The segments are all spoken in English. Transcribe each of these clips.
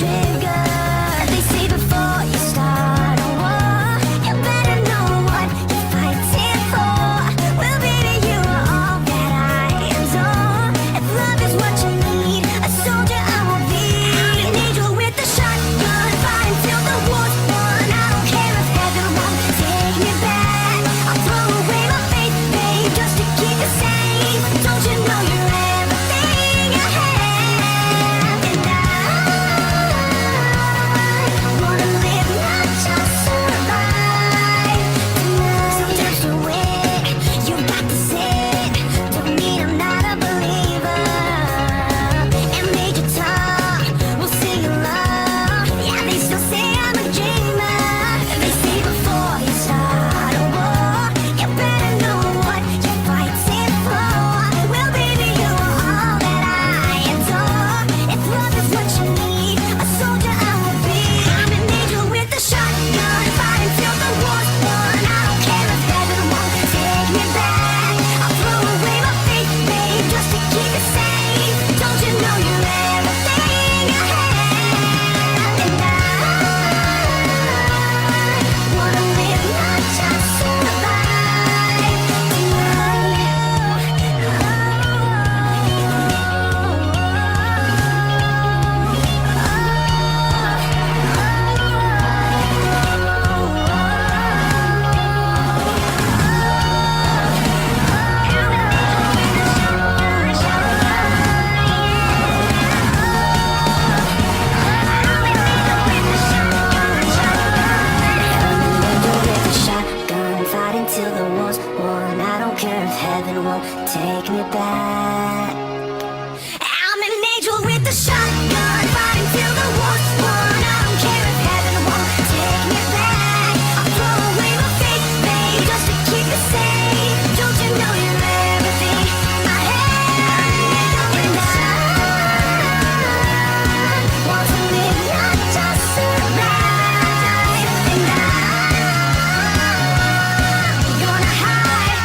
trigger. They say before you start a war, you better know what you're fighting for. Well, baby, you are all that I adore. If love is what you need, a soldier I will be. I'm an angel with a shotgun, fighting till the war's won. I don't care if heaven won't take me back. I'll throw away my faith, babe, just to keep you safe. Don't you know you're everything I have? And I wanna live, not just survive tonight. Sometimes to win, you got to sit. Don't mean I'm not a believer. And Major Tom will sing along. Yeah, they still say I'm a dreamer. They say before you start a war, you better know what you're fighting for. Well, baby, you are all that I adore. If love is what you need, a soldier I will be. I'm an angel with a shotgun, fighting till the war's won. I don't care if heaven won't take me back. I'll throw away my faith, babe, just to keep you safe. Don't you know you're everything I have? And I wanna live, not just survive shotgun, fighting till the war's won. I don't care if heaven won't take me back. I'm an angel with a shotgun, fighting till the war's won. I don't care if heaven won't take me back. I'll throw away my faith, babe, just to keep you safe. Don't you know you're everything I have? And I want to live, not just survive. And I'm gonna hide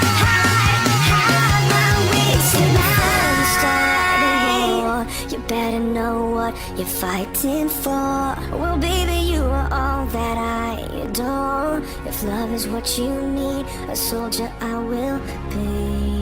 my wings tonight. Start a war, you better know what you're fighting for. Well, baby, you are all that I adore. If love is what you need, a soldier I will be.